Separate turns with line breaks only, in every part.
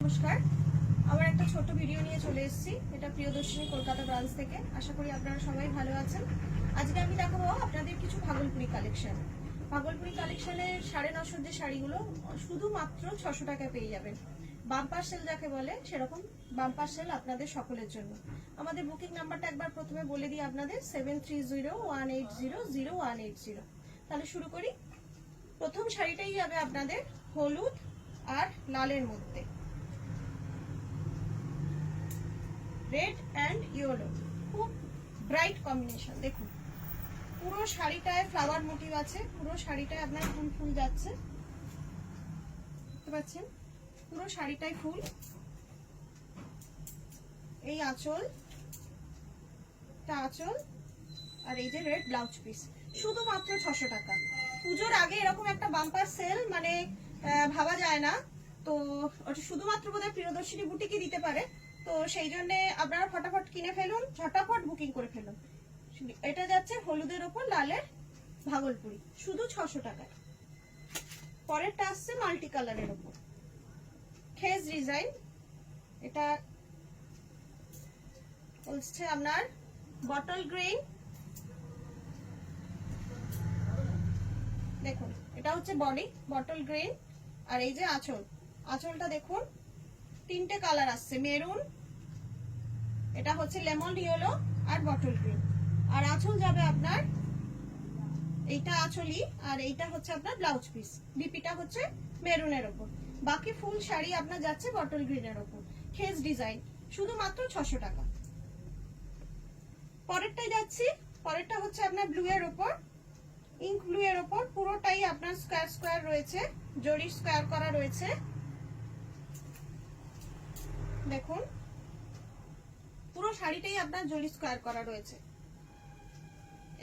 নমস্কার। আবার একটা ছোট ভিডিও নিয়ে চলে এসেছি। এটা প্রিয়দর্শিনী কলকাতা ব্রাঞ্চ থেকে। আশা করি আপনারা সবাই ভালো আছেন। আজকে আমি দেখাবো আপনাদের কিছু ভাগলপুরি কালেকশন। ভাগলপুরি কালেকশনের 950 যে শাড়িগুলো শুধুমাত্র 600 টাকায় পেয়ে যাবেন। বাম্পার সেল যাকে বলে সেরকম বাম্পার সেল আপনাদের সকলের জন্য। আমাদের বুকিং নাম্বারটা একবার প্রথমে বলে দিই আপনাদের 7301800180। তাহলে শুরু করি। প্রথম শাড়িটাই যাবে আপনাদের হলুদ আর লালের মধ্যে, রেড অ্যান্ড ইয়েলো, খুব ব্রাইট কম্বিনেশন। দেখুন পুরো শাড়িটায় ফ্লাওয়ার মোটিভ আছে, পুরো শাড়িটায় আপনার ফুল ফুল যাচ্ছে, দেখতে পাচ্ছেন পুরো শাড়িটায় ফুল। এই আঁচল আর এই যে রেড ব্লাউজ পিস, শুধুমাত্র 600 টাকা। পুজোর আগে এরকম একটা বাম্পার সেল মানে ভাবা যায় না। তো শুধুমাত্র বোধহয় প্রিয়দর্শিনী বুটিকই দিতে পারে। তো সেই জন্য আপনারা ফটাফট কিনে ফেলুন, ঝটাফট বুকিং করে ফেলুন। এটা যাচ্ছে হলুদের ওপর লালের ভাগলপুরি, শুধু 600 টাকায়। পরেরটা আসছে মাল্টি কালারের ওপর খেজ ডিজাইন। এটা হচ্ছে আপনার বটল গ্রিন। দেখুন এটা হচ্ছে বডি বটল গ্রিন, আর এই যে আঁচলটা দেখুন তিনটে কালার আসছে, মেরুন, এটা হচ্ছে লেমন ইয়েলো আর বটল গ্রিন। আর আঁচল যাবে আপনার, এইটা আঁচলই, আর এইটা হচ্ছে আপনার ব্লাউজ পিস। বিপিটা হচ্ছে মেরুনের ওপর, বাকি ফুল শাড়ি আপনার যাচ্ছে বটল গ্রিনের ওপর। খেজ ডিজাইন, শুধুমাত্র 600 টাকা। পরেরটাই যাচ্ছি। পরেরটা হচ্ছে আপনার ব্লু এর ওপর, ইঙ্ক ব্লু এর ওপর, পুরোটাই আপনার স্কয়ার স্কয়ার রয়েছে, জরি স্কয়ার করা রয়েছে। দেখুন পুরো শাড়িটাই আপনার জরি স্কয়ার করা রয়েছে।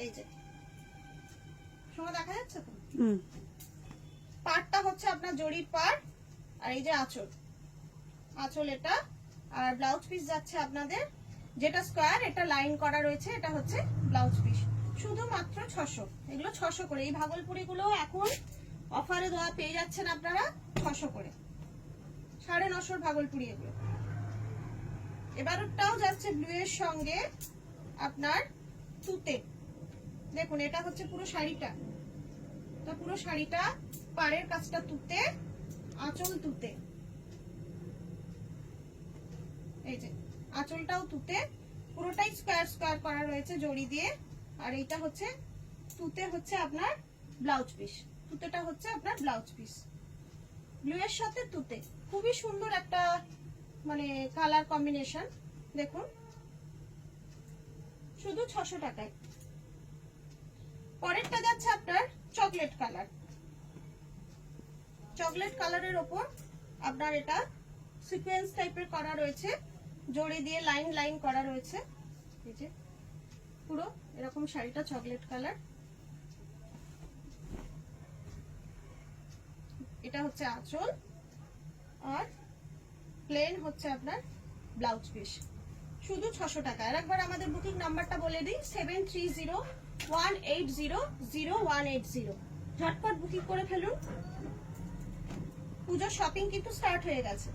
এই যে সময় দেখা যাচ্ছে তো, পাড়টা হচ্ছে আপনার জরির পাড়, আর এই যে আঁচল এটা। আর ব্লাউজ পিস যাচ্ছে আপনাদের যেটা স্কয়ার, এটা লাইন করা রয়েছে, এটা হচ্ছে ব্লাউজ পিস। শুধুমাত্র 600। এগুলো 600 করে। এই ভাগলপুরি গুলো এখন অফারে দেওয়া পেয়ে যাচ্ছেন আপনারা 600 করে। 950 ভাগলপুরি এগুলো। এবারটাও যাচ্ছে ব্লু এর সঙ্গে আপনার তুতে। দেখুন এটা হচ্ছে পুরো শাড়িটা, তো পুরো শাড়িটা পাড়ের কাজটা তুতে, আঁচল তুতে। এই যে আঁচলটাও তুতে, পুরোটাই স্কয়ার স্কয়ার করা রয়েছে জড়ি দিয়ে। আর এইটা হচ্ছে তুতে, হচ্ছে আপনার ব্লাউজ পিস। তুতেটা হচ্ছে আপনার ব্লাউজ পিস, ব্লু এর সাথে তুতে। খুবই সুন্দর একটা মানে কালার কম্বিনেশন। দেখুন শুধু 600 টাকায়। পরেরটা যাচ্ছে আপনার চকলেট কালারের ওপর আপনার এটা সিকোয়েন্স টাইপের করা রয়েছে, জড়ি দিয়ে লাইন লাইন করা রয়েছে। এই যে পুরো এরকম শাড়িটা চকলেট কালার। এটা হচ্ছে আঁচল, আর প্লেন হচ্ছে আপনার ব্লাউজ পিস, শুধু 600 টাকা। আর একবার আমাদের বুকিং নাম্বারটা বলে দিই 7301800180। ঝটপট বুকিং করে ফেলুন, পুজোর শপিং কিন্তু স্টার্ট হয়ে গেছে।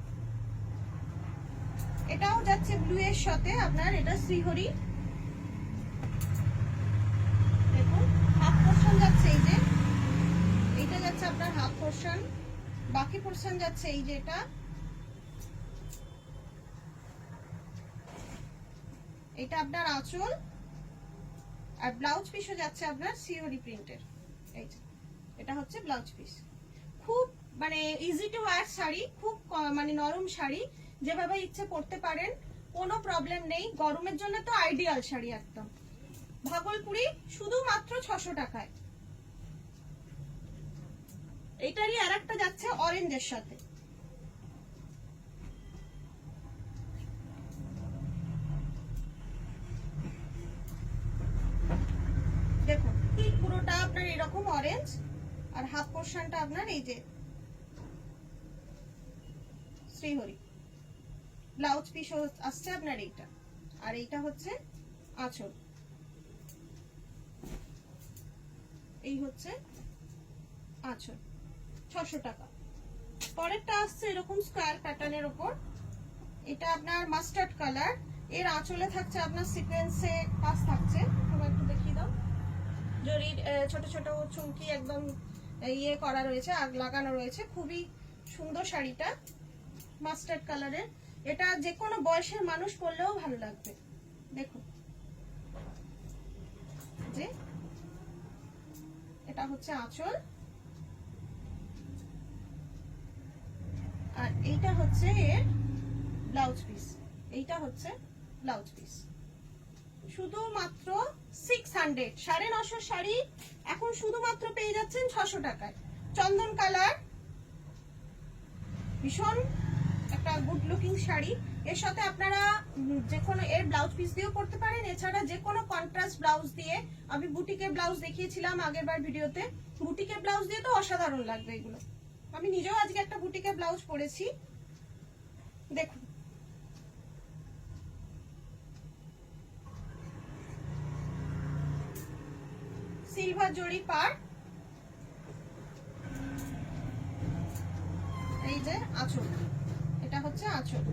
এটাও যাচ্ছে ব্লু এর সাথে আপনার, এটা শ্রীহরি। দেখুন হাফ পোর্শন যাচ্ছে, এই যে এইটা যাচ্ছে আপনার হাফ পোর্শন, বাকি পোর্শন যাচ্ছে এই যে এটা আপনার আঁচল, আর ব্লাউজ পিসও যাচ্ছে আপনার সিওরি প্রিন্টের। এই যে এটা হচ্ছে ব্লাউজ পিস। খুব মানে ইজি টু ওয়্যার শাড়ি, খুব মানে নরম শাড়ি, যেভাবে ইচ্ছে পরতে পারেন, কোনো প্রবলেম নেই। গরমের জন্য তো আইডিয়াল শাড়ি একদম। ভাগলপুরি শুধুমাত্র 600 টাকায়। এইটারই আর একটা যাচ্ছে অরেঞ্জের সাথে। দেখুন ঠিক পুরোটা আপনার এরকম অরেঞ্জ, আর হাফ পোর্শনটা আপনার এই যে শ্রীহরি। ব্লাউজ পিস আসছে আপনার এইটা, আর এইটা হচ্ছে আঁচল। এই হচ্ছে আঁচল, 600 টাকা। পরেরটা আসছে এরকম স্কোয়ার প্যাটার্নের উপর, এটা আপনার মাস্টার্ড কালার, এর আঁচলে থাকছে আপনার সিকোয়েন্সে কাজ থাকছে, তোমরা একটু দেখিয়ে দাও, জরির ছোট ছোট চুমকি একদম ইয়ে করা রয়েছে, আগ লাগানো রয়েছে, খুবই সুন্দর শাড়িটা মাস্টার্ড কালারের। এটা যে কোনো বয়সের মানুষ পরলেও ভালো লাগবে। দেখুন যে এটা হচ্ছে আঁচল, আর এইটা হচ্ছে এর ব্লাউজ পিস, এইটা হচ্ছে ব্লাউজ পিস। শুধুমাত্র 600, 950 শাড়ি এখন শুধুমাত্র পেয়ে যাচ্ছেন 600 টাকায়। চন্দন কালার, ভীষণ একটা গুড লুকিং শাড়ি। এর সাথে আপনারা যে কোনো এর ব্লাউজ পিস দিয়েও পরতে পারেন, এছাড়া যে কোনো কন্ট্রাস্ট ব্লাউজ দিয়ে, আমি বুটিকের ব্লাউজ দেখিয়েছিলাম আগেরবার ভিডিওতে, বুটিকের ব্লাউজ দিয়ে তো অসাধারণ লাগবে এগুলো। আমি নিজেও আজকে একটা বুটিকের ব্লাউজ পরেছি, দেখুন সিলভার জরি পার, এই যে আঁচল, এটা হচ্ছে আঁচল,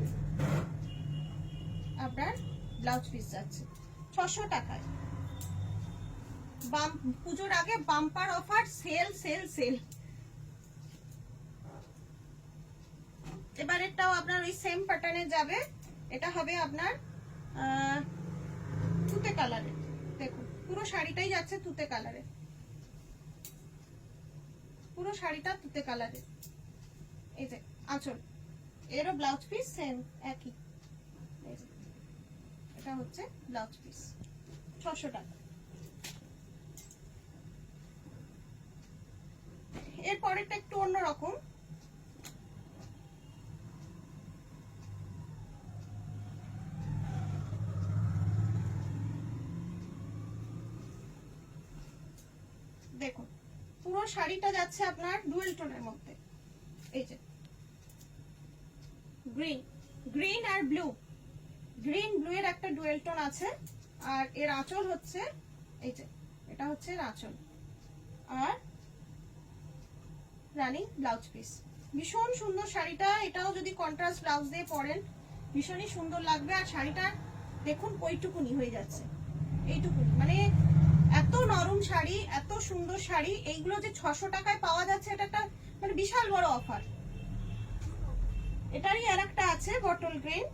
আপনার ব্লাউজ পিস যাচ্ছে 600 টাকায়। পুজোর আগে bumper offer, sale sale sale. এবারেরটাও আপনার ওই সেম প্যাটার্নে যাবে, এটা হবে আপনার তুতে কালারে। দেখুন পুরো শাড়িটাই যাচ্ছে তুতে কালারে, পুরো শাড়িটা তুতে কালারে। এই যে আঁচল, এরও ব্লাউজ পিস সেম একই, এটা হচ্ছে ব্লাউজ পিস 600 টাকা। এর পরেরটা একটু অন্যরকম, দেখুন পুরো শাড়িটা যাচ্ছে আপনার ডুয়েল টোনের মধ্যে, এই যে গ্রিন, গ্রিন আর ব্লু, গ্রিন ব্লু এর একটা ডুয়েল টোন আছে। আর এর আঁচল হচ্ছে এই যে, এটা হচ্ছে এর আঁচল, আর রানিং ব্লাউজ পিস। ভীষণ সুন্দর শাড়িটা, এটাও যদি কন্ট্রাস্ট ব্লাউজ দিয়ে পরেন ভীষণই সুন্দর লাগবে। আর শাড়িটা দেখুন কইটুকুনি হয়ে যাচ্ছে, এইটুকুনি, মানে এত নরম শাড়ি, এত সুন্দর শাড়ি, এইগুলো যে 600 টাকায় পাওয়া যাচ্ছে, এটা একটা মানে বিশাল বড় অফার। এটারই আর একটা আছে বটল গ্রিন,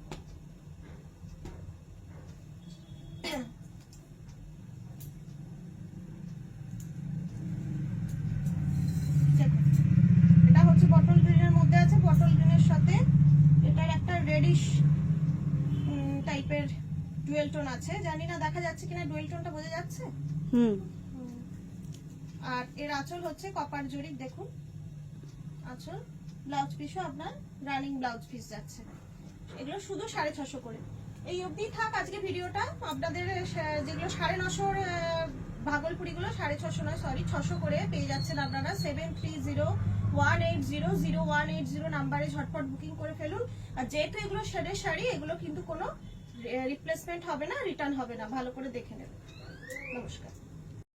এটা হচ্ছে বটল গ্রিনের মধ্যে আছে, বটল গ্রিনের সাথে এটার একটা রেডিশ টাইপের ডুয়েল টোন আছে, জানি না দেখা যাচ্ছে কিনা, ডুয়েল টোনটা বোঝা যাচ্ছে। আর এর আঁচল হচ্ছে কপার জরি, দেখুন আঁচল, ব্লাউজ পিসও আপনার রানিং ব্লাউজ পিস যাচ্ছে। এগুলো শুধু 650 করে। এই অবধি থাক আজকে ভিডিওটা। আপনাদের যেগুলো 950 ভাগলপুরিগুলো 650 নয়, সরি 600 করে পেয়ে যাচ্ছেন আপনারা। 7301800180 নাম্বারে ঝটপট বুকিং করে ফেলুন। আর যেহেতু এগুলো শেডের শাড়ি, এগুলো কিন্তু কোনো রিপ্লেসমেন্ট হবে না, রিটার্ন হবে না, ভালো করে দেখে নেবেন। নমস্কার।